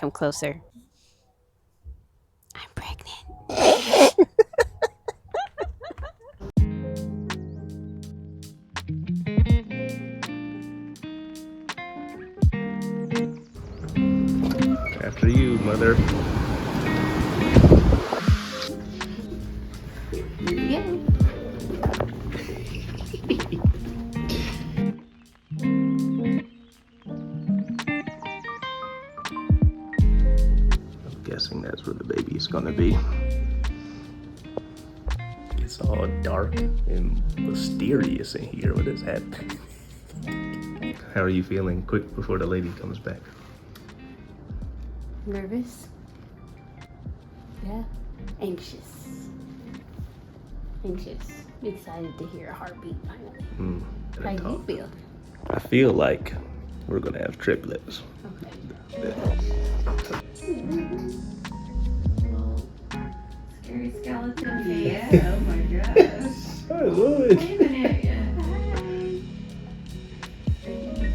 Come closer. I'm pregnant. After you, mother. Yeah. I'm guessing that's where the baby is gonna be. It's all dark and mysterious in here. What is happening? How are you feeling quick before the lady comes back? Nervous? Yeah. Anxious. Excited to hear a heartbeat finally. How do you feel? I feel like we're gonna have triplets. Okay. Scary skeleton head. Oh my gosh. Oh, Lord. Waving at you.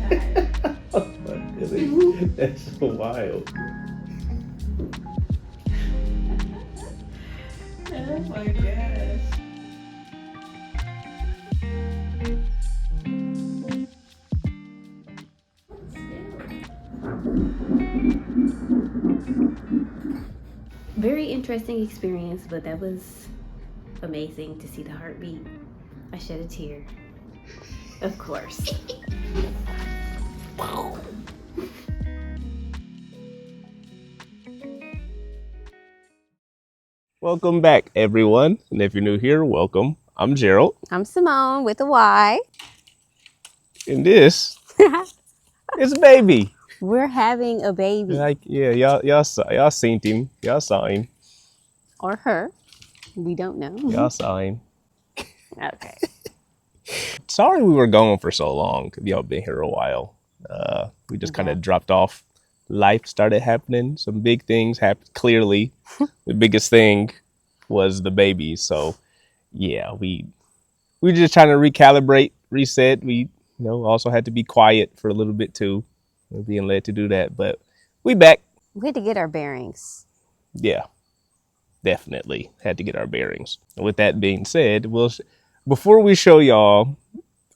Hi. Oh my goodness. That's so wild. Oh my gosh. Very interesting experience, but that was amazing to see the heartbeat. I shed a tear. Of course. Welcome back, everyone. And if you're new here, welcome. I'm Gerald. I'm Simone with a Y. And this is baby. We're having a baby. Like, yeah, y'all seen him. Y'all saw him. Or her. We don't know. Y'all saw him. Okay. Sorry we were gone for so long. Y'all been here a while. We just kind of dropped off. Life started happening. Some big things happened. Clearly, the biggest thing was the baby. So, yeah, we just trying to recalibrate, reset. We also had to be quiet for a little bit too. We're being led to do that, but we back. We had to get our bearings. Yeah, definitely had to get our bearings. And with that being said, before we show y'all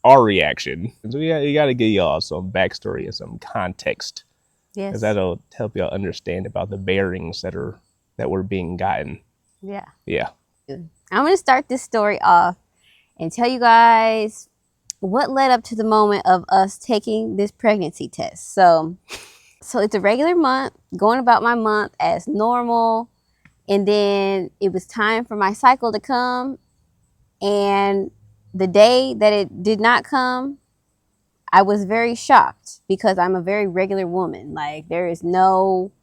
our reaction, we got to give y'all some backstory and some context, Yes. because that'll help y'all understand about the bearings that were being gotten. Yeah. Yeah. I'm going to start this story off and tell you guys what led up to the moment of us taking this pregnancy test. So it's a regular month, going about my month as normal. And then it was time for my cycle to come. And the day that it did not come, I was very shocked because I'm a very regular woman. Like, there is no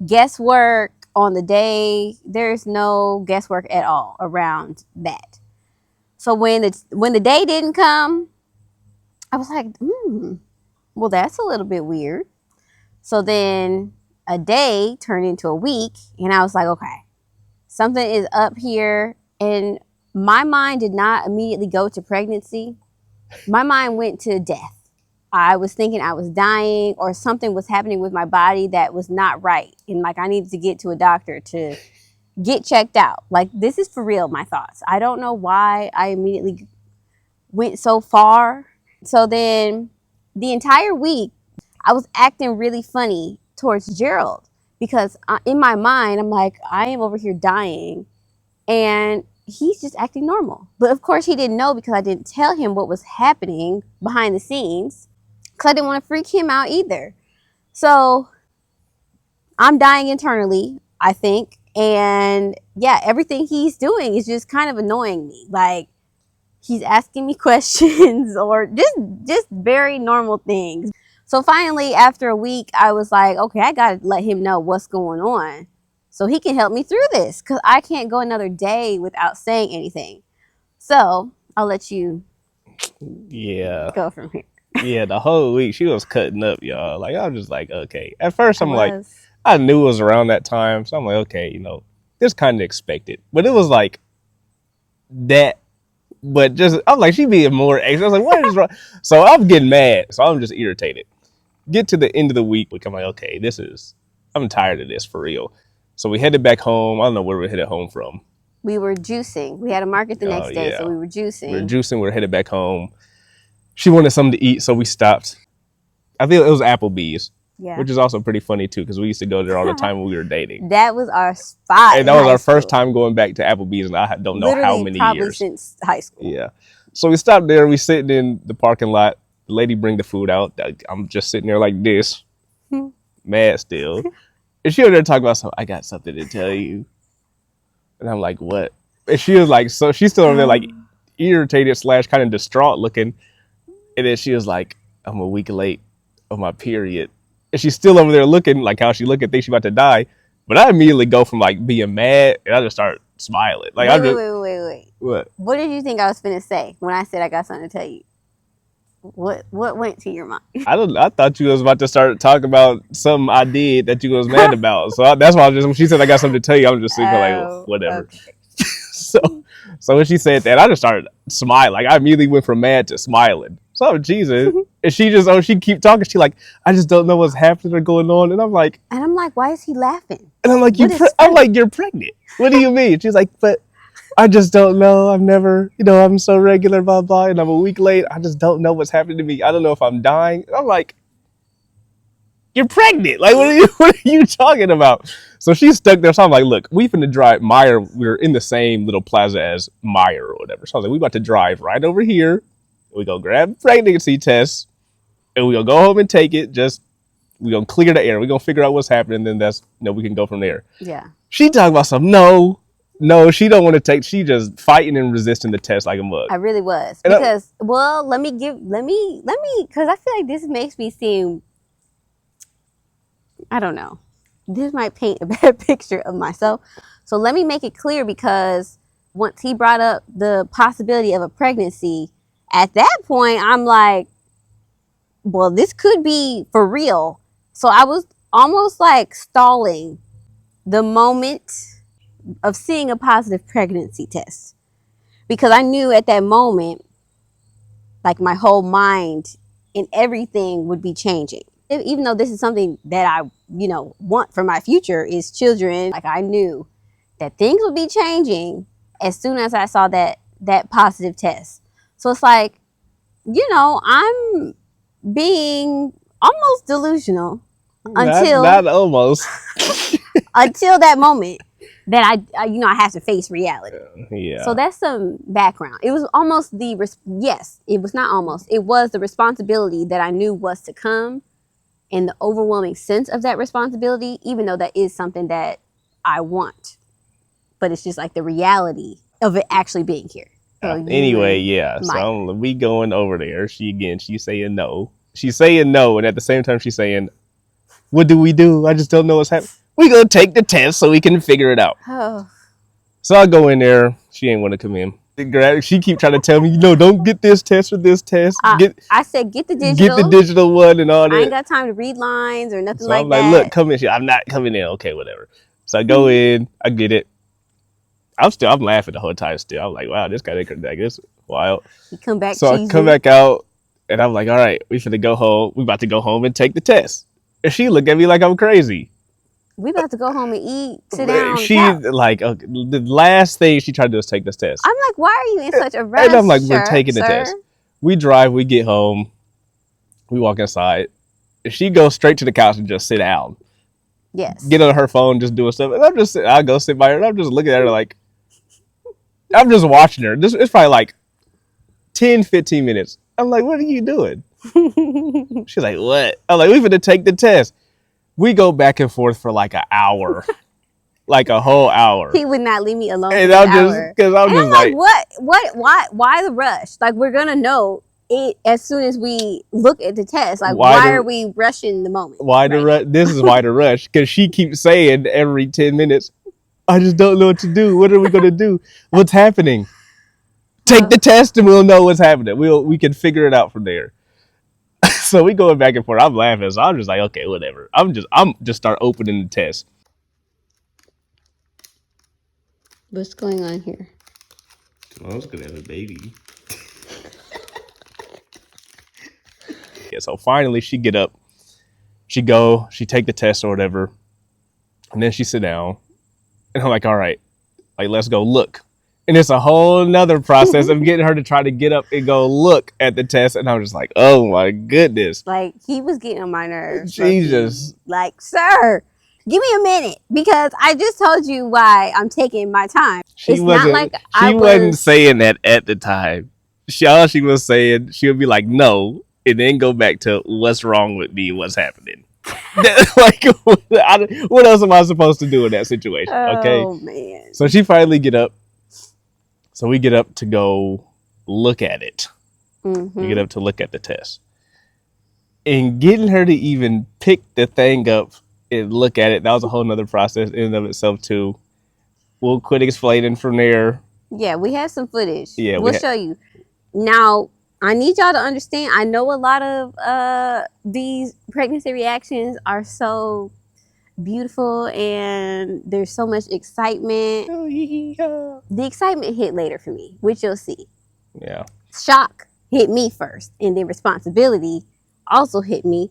guesswork on the day. There's no guesswork at all around that. So when the day didn't come, I was like, well, that's a little bit weird. So then a day turned into a week, and I was like, okay, something is up here. And my mind did not immediately go to pregnancy. My mind went to death. I was thinking I was dying or something was happening with my body that was not right. And like, I needed to get to a doctor to get checked out. Like, this is for real, my thoughts. I don't know why I immediately went so far. So then the entire week, I was acting really funny towards Gerald because in my mind, I'm like, I am over here dying and he's just acting normal. But of course he didn't know because I didn't tell him what was happening behind the scenes because I didn't want to freak him out either. So I'm dying internally, I think. And yeah, everything he's doing is just kind of annoying me. Like, he's asking me questions or just very normal things. So finally, after a week, I was like, okay, I got to let him know what's going on so he can help me through this because I can't go another day without saying anything. So I'll let you go from here. Yeah, the whole week she was cutting up, y'all. Like, I was just like, okay. At first, I'm like, I knew it was around that time. So I'm like, okay, this kind of expected. But it was like that. But just, I'm like, she being more extra. I was like, what is wrong? So I'm getting mad. So I'm just irritated. Get to the end of the week, I'm like, okay, this is I'm tired of this for real. So we headed back home. I don't know where we headed home from. We were juicing. We had a market the next day, yeah. so we were juicing. We were juicing. We were headed back home. She wanted something to eat, so we stopped. I think it was Applebee's, Yeah. which is also pretty funny too, because we used to go there all the time when we were dating. That was our spot. And that was our first time going back to Applebee's, and I don't know how many probably years. Since high school. Yeah. So we stopped there. We sitting in the parking lot. The lady bring the food out. I'm just sitting there like this, mad still. And she over there talking about something. I got something to tell you. And I'm like, what? And she was like, so she's still over there like irritated / kind of distraught looking. And then she was like, I'm a week late on my period. And she's still over there looking like how she looking, think she's about to die. But I immediately go from like being mad and I just start smiling. Like Wait. What? What did you think I was finna say when I said I got something to tell you? What went to your mind? I thought you was about to start talking about something I did that you was mad about. So that's why I was just, when she said I got something to tell you, I'm just sitting there like, well, whatever. Okay. So when she said that, I just started smiling. Like I immediately went from mad to smiling. So Jesus. And she keep talking. She like, I just don't know what's happening or going on. And I'm like, why is he laughing? And I'm like, I'm like, you're pregnant. What do you mean? She's like, but I just don't know. I've never, I'm so regular, blah, blah. And I'm a week late. I just don't know what's happening to me. I don't know if I'm dying. And I'm like, you're pregnant. Like, what are you talking about? So she's stuck there. So I'm like, look, we finna drive Meyer. We're in the same little plaza as Meyer or whatever. So I was like, we about to drive right over here. We go grab pregnancy tests and we gonna go home and take it. We gonna clear the air. We gonna figure out what's happening. Then that's, we can go from there. Yeah. She talking about something. No, she don't want to take. She just fighting and resisting the test like a mug. I really was because let me, because I feel like this makes me seem, I don't know. This might paint a bad picture of myself. So let me make it clear, because once he brought up the possibility of a pregnancy, at that point, I'm like, well, this could be for real. So I was almost like stalling the moment of seeing a positive pregnancy test, because I knew at that moment, like my whole mind and everything would be changing. Even though this is something that I, want for my future is children, like I knew that things would be changing as soon as I saw that positive test. So it's like, I'm being almost delusional until not almost until that moment that I have to face reality. Yeah. So that's some background. It was almost it was not almost. It was the responsibility that I knew was to come, and the overwhelming sense of that responsibility, even though that is something that I want, but it's just like the reality of it actually being here. So anyway, yeah. So we going over there. She's saying no. She's saying no, and at the same time she's saying, what do we do? I just don't know what's happening. We gonna take the test so we can figure it out. Oh. So I go in there. She ain't want to come in. She keep trying to tell me, don't get this test or this test. I said, get the digital. Get the digital one and all that. I ain't got time to read lines or nothing like that. So I'm like, look, come in. I'm not coming in. Okay, whatever. So I go in. I get it. I'm laughing the whole time still. I'm like, wow, this guy, like, this is wild. You come back. So I come back out and I'm like, all right, we finna go home. We about to go home and take the test. And she looked at me like I'm crazy. We about to go home and eat, sit down. She like, the last thing she tried to do is take this test. I'm like, why are you in such a rush? And I'm like, we're taking the test. We drive, we get home, we walk inside. And she goes straight to the couch and just sit down. Yes. Get on her phone, just doing stuff. And I go sit by her and I'm just looking at her like, I'm just watching her. It's probably like 10, 15 minutes. I'm like, what are you doing? She's like, what? I'm like, we finna take the test. We go back and forth for like an hour. Like a whole hour. He would not leave me alone. And I'm just like, what? Why the rush? Like, we're gonna know it as soon as we look at the test. Like, why are we rushing the moment? Why the rush? This is why the rush. Because she keeps saying every 10 minutes, I just don't know what to do. What are we gonna do? What's happening? Take the test and we'll know what's happening. We can figure it out from there. So we going back and forth. I'm laughing. So I'm just like, okay, whatever. I'm just start opening the test. What's going on here? I was gonna have a baby. Yeah, so finally she get up. She take the test or whatever. And then she sit down, and I'm like, all right, like, let's go look. And it's a whole nother process of getting her to try to get up and go look at the test. And I'm just like, oh my goodness. Like, he was getting on my nerves. Jesus. Like, sir, give me a minute, because I just told you why I'm taking my time. She wasn't saying that at the time. All she was saying, she would be like, no, and then go back to what's wrong with me, what's happening. Like, what else am I supposed to do in that situation? Okay. Oh, man. So she finally get up. So we get up to go look at it. Mm-hmm. We get up to look at the test. And getting her to even pick the thing up and look at it, that was a whole nother process in and of itself too. We'll quit explaining from there. Yeah, we have some footage. Yeah, we'll show you. Now, I need y'all to understand, I know a lot of these pregnancy reactions are so beautiful and there's so much excitement. Oh, yeah. The excitement hit later for me, which you'll see. Yeah. Shock hit me first, and then responsibility also hit me.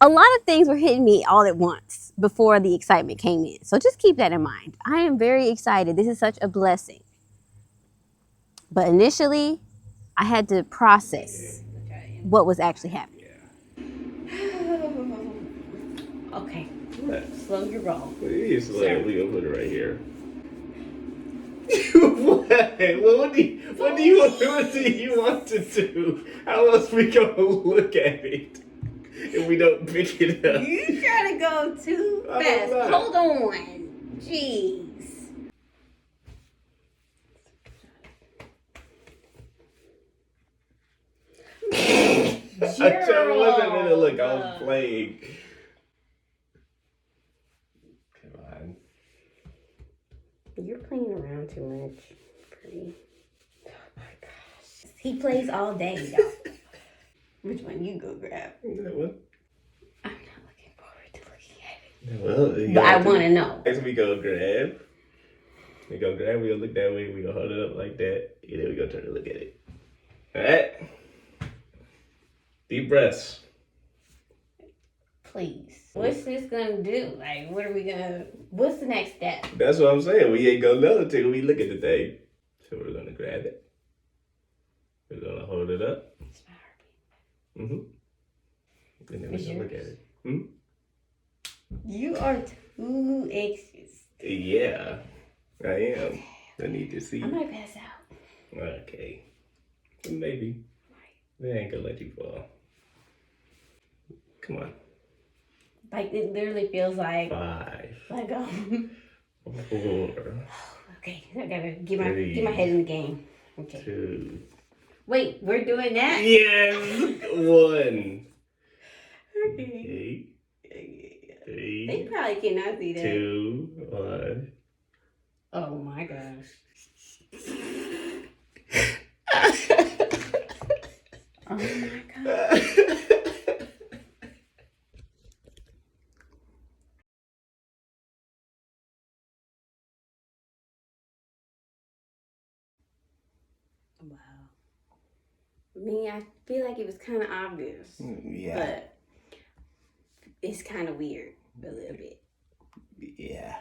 A lot of things were hitting me all at once before the excitement came in. So just keep that in mind. I am very excited. This is such a blessing. But initially, I had to process what was actually happening. Okay. Slow your roll. Please, we gonna put it right here. What do you want to do? How else we gonna look at it if we don't pick it up? You trying to go too fast. Hold on. Jeez. I wasn't gonna look. I was playing. Come on. You're playing around too much. Pretty. Oh my gosh. He plays all day, y'all. Which one you go grab? That one. I'm not looking forward to looking at it. Well, but I want to know. Next we go grab. We go look that way. We go hold it up like that. And then we go turn to look at it. All right. Deep breaths. Please. What's this gonna do? Like, what's the next step? That's what I'm saying. We ain't gonna know until we look at the thing. So we're gonna grab it. We're gonna hold it up. It's my heartbeat. Mm-hmm. And then we're gonna look at it. Hmm? You are too anxious. Yeah, I am. I need to see. I might pass out. Okay. Maybe. They ain't gonna let you fall. Come on. Like, it literally feels like 5. Like, 4. Okay, I gotta get my head in the game. Okay. 2. Wait, we're doing that? Yes! 1. Okay. 3. They probably cannot see that. 2. 1. Oh my gosh. Oh my god. Wow. I mean, I feel like it was kind of obvious. Yeah. But it's kind of weird a little bit. Yeah.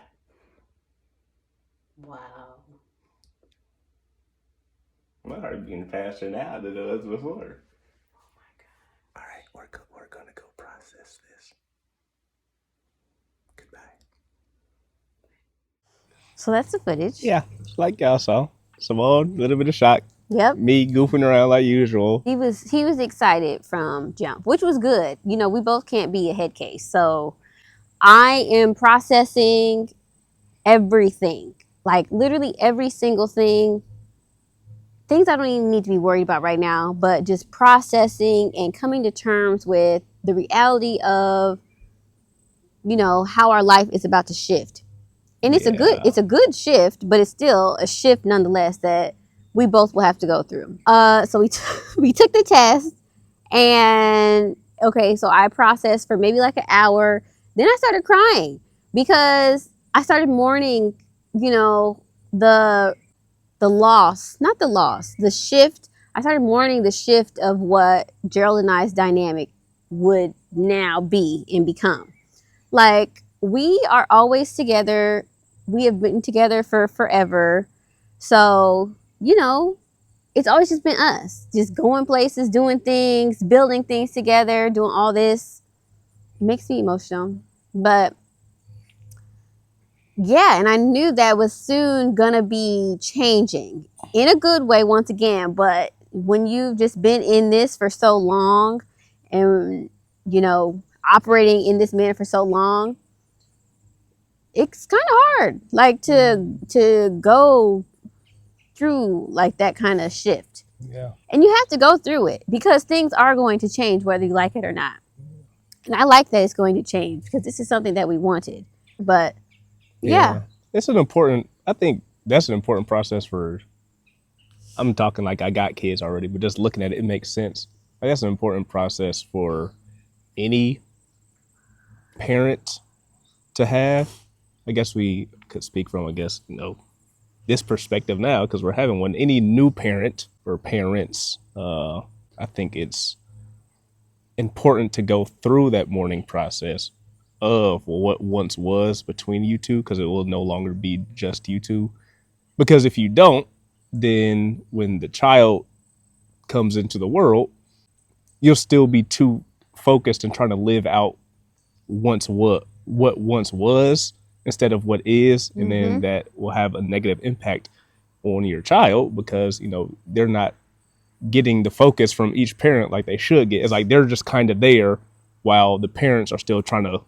Wow. My heart beating faster now than it was before. Oh my god. All right, we're gonna go process this. Goodbye. So that's the footage. Yeah, like y'all saw. Simone, a little bit of shock. Yep. Me goofing around like usual. He was excited from jump, which was good. You know, we both can't be a head case. So I am processing everything. Like literally every single thing. Things I don't even need to be worried about right now, but just processing and coming to terms with the reality of, you know, how our life is about to shift. And it's a good shift, but it's still a shift nonetheless that we both will have to go through. So we took the test, and okay, so I processed for maybe like an hour. Then I started crying because I started mourning, you know, the shift. I started mourning the shift of what Gerald and I's dynamic would now be and become. Like, we are always together. We have been together for forever. So, you know, it's always just been us, just going places, doing things, building things together, doing all this. It makes me emotional. But yeah, and I knew that was soon gonna be changing in a good way once again. But when you've just been in this for so long and, you know, operating in this manner for so long, it's kind of hard, like to go through like that kind of shift. Yeah. And you have to go through it because things are going to change whether you like it or not. And I like that it's going to change because this is something that we wanted. But yeah. It's an important, I think that's an important process for, I'm talking like I got kids already, but just looking at it, it makes sense. Like that's an important process for any parent to have. I guess we could speak from, I guess, you know, this perspective now because we're having one. Any new parent or parents, I think it's important to go through that mourning process of what once was between you two, because it will no longer be just you two. Because if you don't, then when the child comes into the world, you'll still be too focused and trying to live out what once was instead of what is, and then that will have a negative impact on your child because, you know, they're not getting the focus from each parent like they should get. It's like they're just kind of there while the parents are still trying to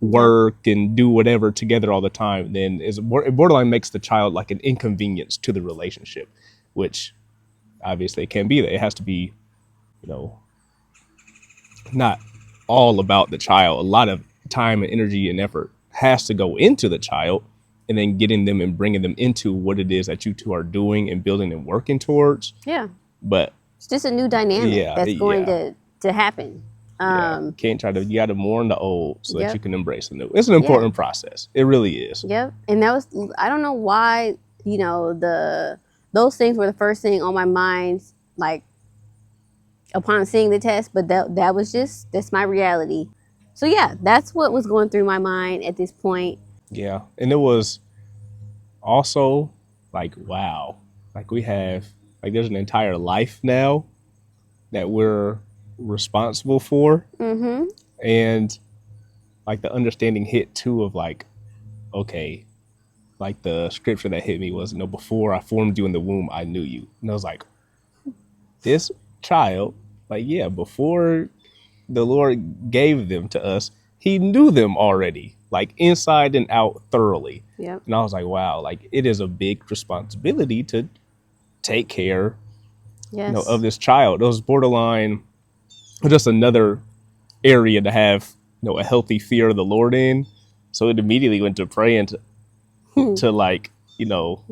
work and do whatever together all the time. Then it borderline makes the child like an inconvenience to the relationship, which obviously it can be. That it has to be, you know, not all about the child. A lot of time and energy and effort has to go into the child, and then getting them and bringing them into what it is that you two are doing and building and working towards. Yeah. But it's just a new dynamic that's going to happen. Can't try to, you got to mourn the old so that you can embrace the new. It's an important process. It really is. Yep. And that was, I don't know why, you know, those things were the first thing on my mind, like upon seeing the test, but that was just, that's my reality. So yeah, that's what was going through my mind at this point. Yeah. And it was also like, wow, like we have, like there's an entire life now that we're responsible for. And like the understanding hit too of like, okay, like the scripture that hit me was, you know, before I formed you in the womb, I knew you. And I was like, this child, like, yeah, before the Lord gave them to us, he knew them already, like inside and out thoroughly. Yep. And I was like, wow, like it is a big responsibility to take care, you know, of this child. It was borderline just another area to have, you know, a healthy fear of the Lord in. So it immediately went to praying to like, you know,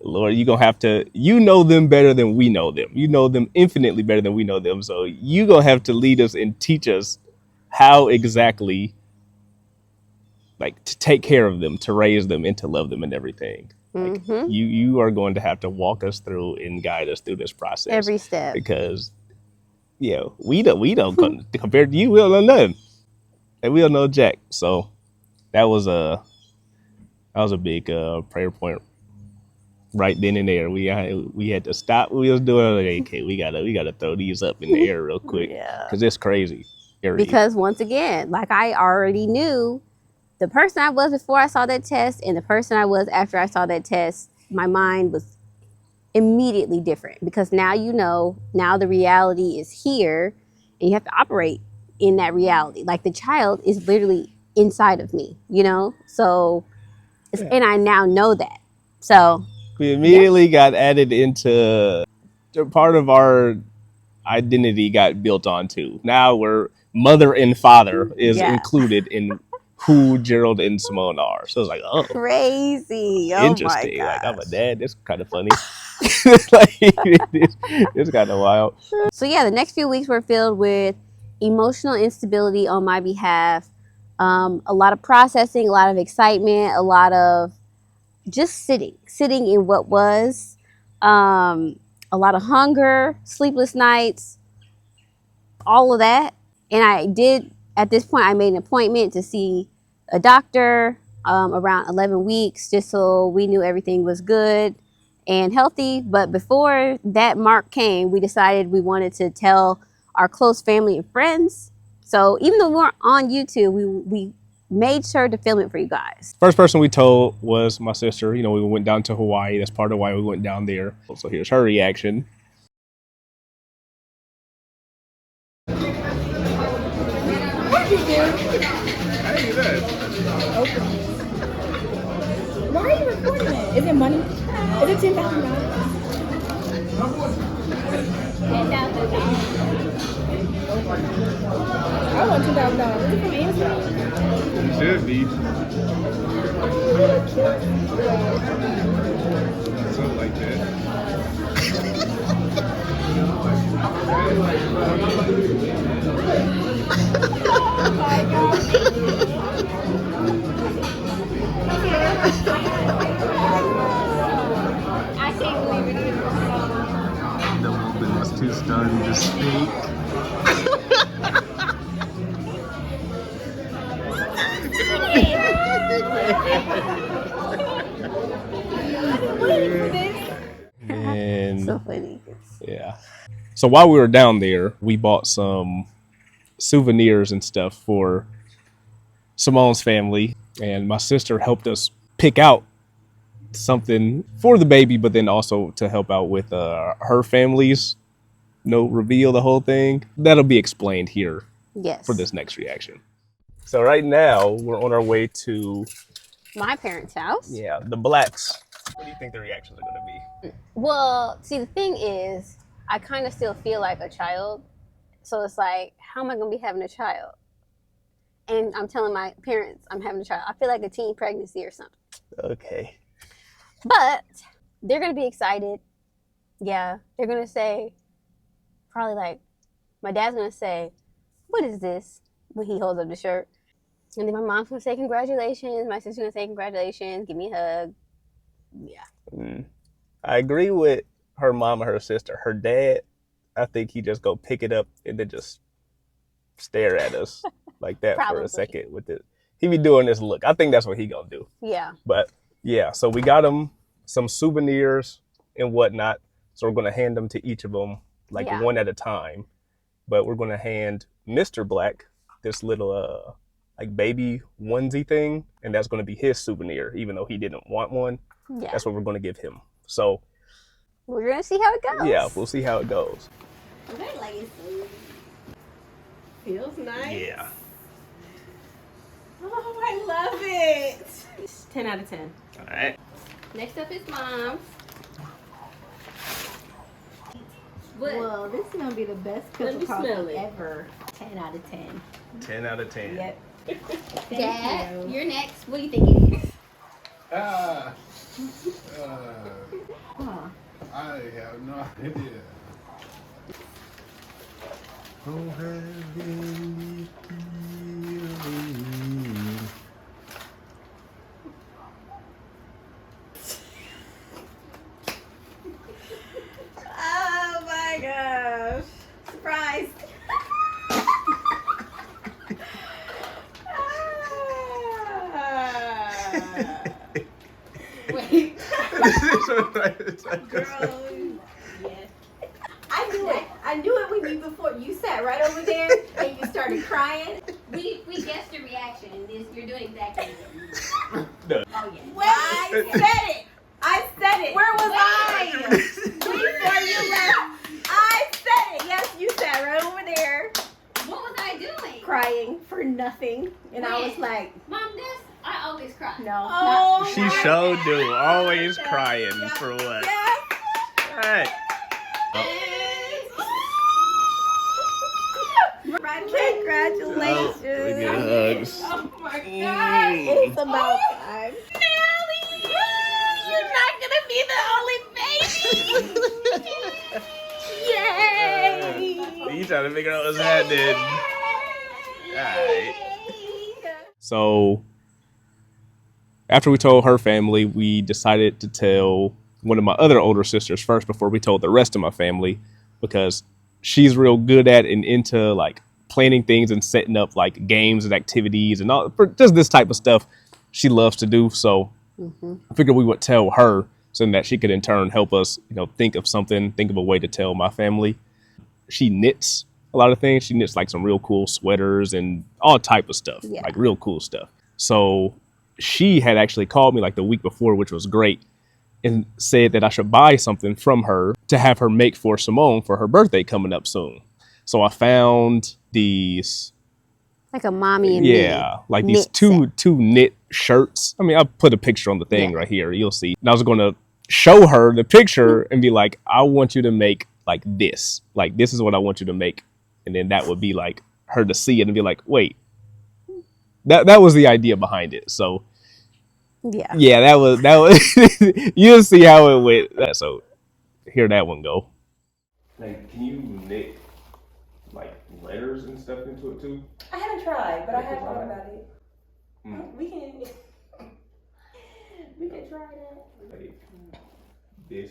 Lord, you're gonna have to, you know them better than we know them. You know them infinitely better than we know them. So you're gonna have to lead us and teach us how exactly, like, to take care of them, to raise them, and to love them and everything. Like, you are going to have to walk us through and guide us through this process. Every step. Because, yeah, we don't compared to you, we don't know nothing. And we don't know jack. So that was a big prayer point right then and there. We had to stop what we was doing. Like, okay, we gotta throw these up in the air real quick. Because it's crazy. Because once again, like I already knew the person I was before I saw that test and the person I was after I saw that test, my mind was immediately different. Because now you know, now the reality is here and you have to operate in that reality. Like the child is literally inside of me, you know? So, and I now know that. So we immediately got added into part of our identity got built onto. Now we're mother and father is included in who Gerald and Simone are. So it's like, oh, crazy. Interesting. Oh my like I'm a dad. That's kind of funny. Like it's kind of wild. So yeah, the next few weeks were filled with emotional instability on my behalf. A lot of processing, a lot of excitement, a lot of just sitting in what was, a lot of hunger, sleepless nights, all of that. And I did, at this point, I made an appointment to see a doctor around 11 weeks, just so we knew everything was good and healthy. But before that mark came, we decided we wanted to tell our close family and friends. So even though we weren't on YouTube, we made sure to film it for you guys. First person we told was my sister. You know, we went down to Hawaii. That's part of why we went down there. So here's her reaction. What did you do? Hey, that. Why are you recording it? Is it money? Is it $10,000? $10,000. I want $2,000. Is it from Amazon? It should be. Something like that. Oh my God. I can't believe it either. The woman was too stunned to speak. And So funny. yeah. So while we were down there, we bought some souvenirs and stuff for Simone's family, and my sister helped us pick out something for the baby, but then also to help out with her family's reveal the whole thing. That'll be explained here Yes. for this next reaction. So right now we're on our way to My parents' house. the Blacks. What do you think the reactions are going to be? Well, see, the thing is, I kind of still feel like a child. So it's like, how am I going to be having a child? And I'm telling my parents I'm having a child. I feel like a teen pregnancy or something. Okay. But they're going to be excited. Yeah. They're going to say, probably like, my dad's going to say, what is this? When he holds up the shirt. And then my mom's going to say, congratulations. My sister's going to say, congratulations. Give me a hug. Yeah. I agree with her mom and her sister. Her dad, I think he just go pick it up and then just stare at us like that for Probably. a second with it. He be doing this look. I think that's what he gonna do. Yeah. But yeah, so we got him some souvenirs and whatnot. So we're gonna hand them to each of them like Yeah. one at a time. But we're gonna hand Mr. Black this little like baby onesie thing, and that's gonna be his souvenir, even though he didn't want one. Yeah. That's what we're gonna give him. So We're going to see how it goes. yeah, we'll see how it goes. Feels nice. Yeah. Oh, I love it. 10 out of 10. All right. Next up is Mom's. Well, this is going to be the best Let me cup of smell coffee it. ever. 10 out of 10. 10 out of 10. Yep. Dad, you're next. What do you think it is? Huh. I have no idea. Who has been Oh my gosh. Surprise. Wait. Girl. Yes. I knew it. I knew it when before you sat right over there and you started crying. We guessed your reaction, and you're doing exactly it. No. Oh, yeah. When I said it. I said it. Where was I? Before you left. I said it. Yes, you sat right over there What was I doing? crying for nothing. And I was like, Mom, I always cry. no. Oh, she showed do. Always crying for what? Yes. All right. Congratulations. We get hugs. Oh my God. It's about time. Nelly, you're not going to be the only baby. Yay. You trying to figure out what's happening. All right. So after we told her family, we decided to tell one of my other older sisters first before we told the rest of my family, because she's real good at and into like planning things and setting up like games and activities and all for just this type of stuff she loves to do. So I figured we would tell her so that she could in turn help us, think of a way to tell my family. She knits a lot of things. She knits like some real cool sweaters and all type of stuff, like real cool stuff. So she had actually called me like the week before, which was great, and said that I should buy something from her to have her make for Simone for her birthday coming up soon. So I found these, like a mommy and me. like these two knit shirts. I mean, I'll put a picture on the thing right here. You'll see. And I was going to show her the picture and be like, I want you to make like this. Like, this is what I want you to make. And then that would be like her to see it and be like, wait, that was the idea behind it. So yeah, that was you'll see how it went. So hear that one go. Like, can you knit like letters and stuff into it too? I haven't tried, but I have thought about it. We can try that. Like this.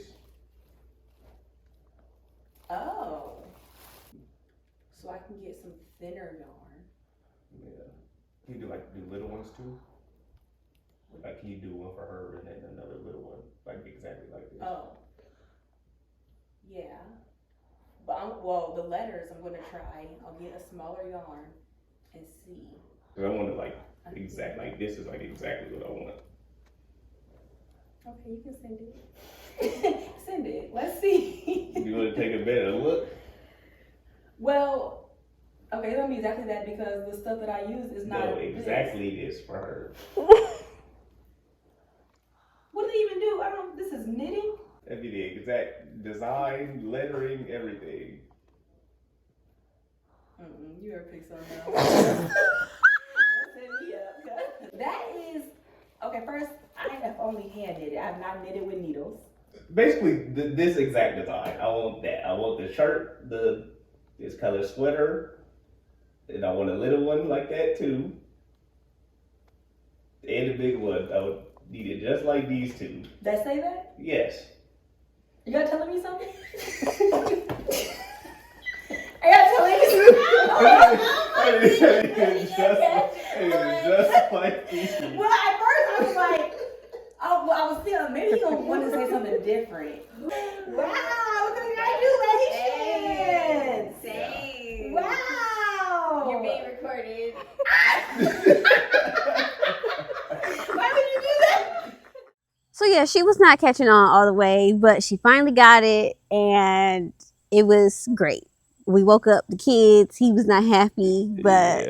Oh. So I can get some thinner yarn. Yeah. Can you do little ones too? Like, can you do one for her and then another little one, like exactly like this? Oh. Yeah. But the letters I'm gonna try. I'll get a smaller yarn and see. Cause I want to like this is like exactly what I want. Okay, you can send it. Send it. Let's see. You want to take a better look? Well, okay, it's gonna be exactly that because the stuff that I use is not exactly this for her. What do they even do? This is knitting? That'd be the exact design, lettering, everything. You ever pick something else? Don't set me up. That is, okay, first, I have only hand knitted. I have not knitted with needles. Basically, this exact design. I want that. I want the shirt, this color sweater, and I want a little one like that too. And a big one. I would need it just like these two. That say that? Yes. You gotta telling me something? I gotta tell you just like these. Well, at first I was like, I was thinking maybe he wanted to say something different. Wow, congratulations! Same. Wow! You're being recorded. Why would you do that? So yeah, she was not catching on all the way, but she finally got it and it was great. We woke up the kids. He was not happy, but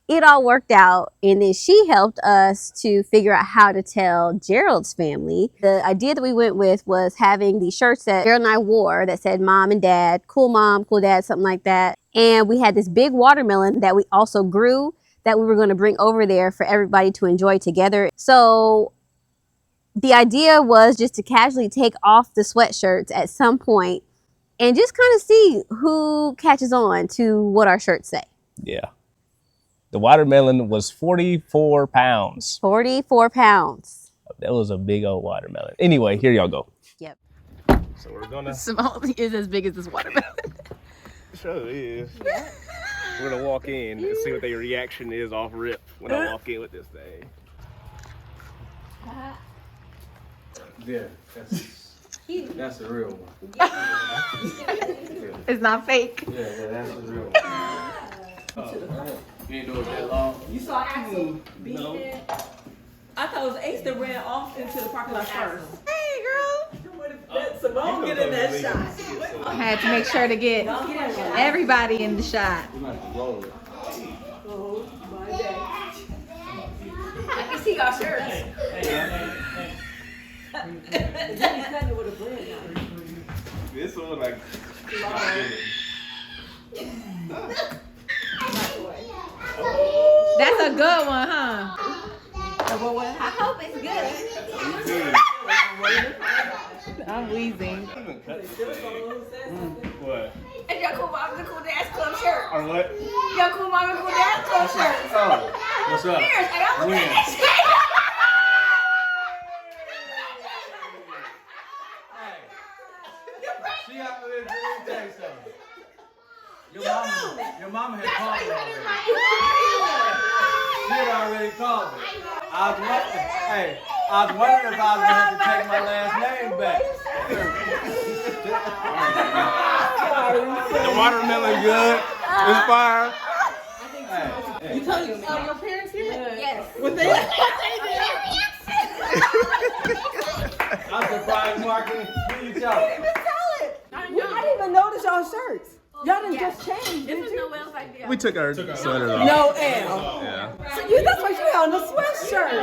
it all worked out. And then she helped us to figure out how to tell Gerald's family. The idea that we went with was having these shirts that Gerald and I wore that said mom and dad, cool mom, cool dad, something like that. And we had this big watermelon that we also grew that we were going to bring over there for everybody to enjoy together. So the idea was just to casually take off the sweatshirts at some point and just kind of see who catches on to what our shirts say. Yeah. The watermelon was 44 pounds. 44 pounds. That was a big old watermelon. Anyway, here y'all go. Yep. So we're gonna... Simone is as big as this watermelon. Sure is. Yeah. We're gonna walk in and see what their reaction is off rip when I walk in with this thing. Yeah, that's a real one. It's not fake. Yeah, that's a real one. You ain't do it that long. You saw Axel beating it? I thought it was Ace that ran off into the parking lot first. Hey, girl. Simone get in that shot. I had to make sure to get everybody in the shot. You might have to roll it. Oh, my day. I can see y'all shirts. This one, like, that's a good one, huh? I hope it's good. I'm wheezing. What? It's your cool mom and cool dad's club shirt. Or what? Your cool mom and cool dad's club shirt. Oh, what's up? Cheers. I got When? She out there doing something. Your mama had called her. I was wondering if I was gonna have to take my last name back. The watermelon good. It's fire. You told your parents did? Yes. What they I'm surprised, Marky. Who you talking? I didn't even notice y'all shirts. Y'all didn't just change, did you? We took our sweaters off. No L. Yeah. So that's why you had on the sweatshirt.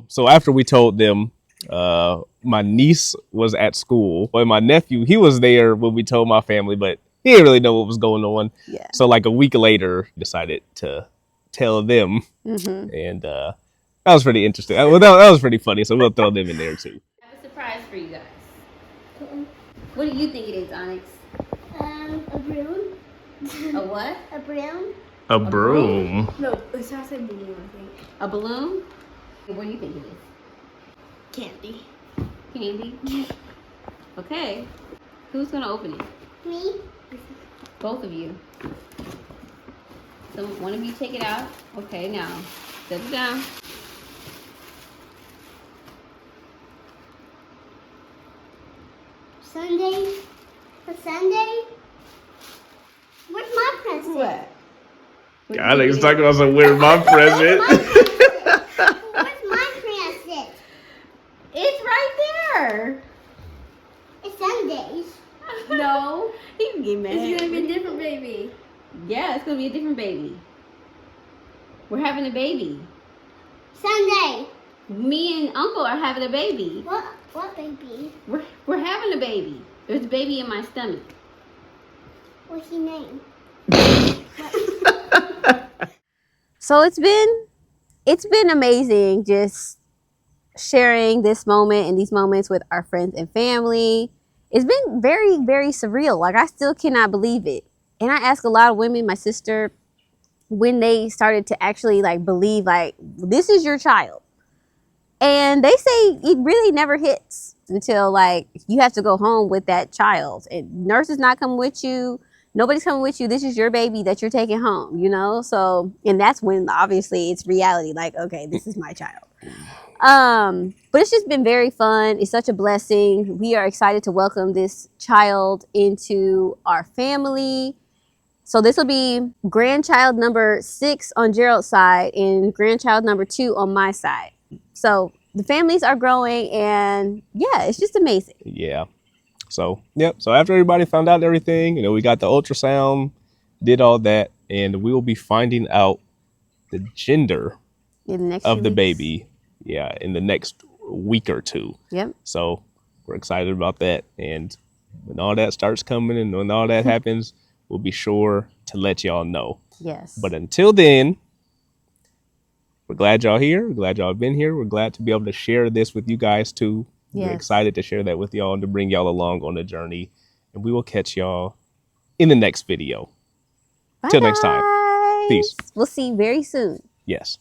So after we told them, my niece was at school, and my nephew, he was there when we told my family, but he didn't really know what was going on. Yeah. So like a week later, decided to tell them, and that was pretty interesting. Well, that was pretty funny. So we'll throw them in there too. I have a surprise for you guys. What do you think it is, Onyx? A broom. A what? A broom. A broom. No, it's not saying balloon, I think. A balloon? What do you think it is? Candy. Candy? Okay. Who's gonna open it? Me? Both of you. So one of you take it out. Okay, now set it down. Sunday? A Sunday? Where's my present? What? God, he's talking about some weird mom present. Where's my present? It's right there. It's Sundays. No, he can get mad. It's gonna be a different baby. Yeah, it's gonna be a different baby. We're having a baby. Sunday. Me and Uncle are having a baby. What baby? We're having a baby. There's a baby in my stomach. What's your name? So it's been amazing just sharing this moment and these moments with our friends and family. It's been very, very surreal. Like, I still cannot believe it. And I ask a lot of women, my sister, when they started to actually like believe like this is your child. And they say it really never hits until like you have to go home with that child. And nurses not coming with you. Nobody's coming with you. This is your baby that you're taking home, you know? So, and that's when obviously it's reality. Like, okay, this is my child. But it's just been very fun. It's such a blessing. We are excited to welcome this child into our family. So this will be grandchild number 6 on Gerald's side and grandchild number 2 on my side. So the families are growing and yeah, it's just amazing. Yeah. So, yep. So after everybody found out everything, we got the ultrasound, did all that, and we will be finding out the gender In the next of few the weeks. baby. Yeah, in the next week or two. Yep. So we're excited about that. And when all that starts coming and when all that happens, we'll be sure to let y'all know. Yes. But until then, we're glad y'all here. We're glad y'all have been here. We're glad to be able to share this with you guys too. We're Yes. excited to share that with y'all and to bring y'all along on the journey. And we will catch y'all in the next video. Till next time. Bye, Peace. We'll see you very soon. Yes.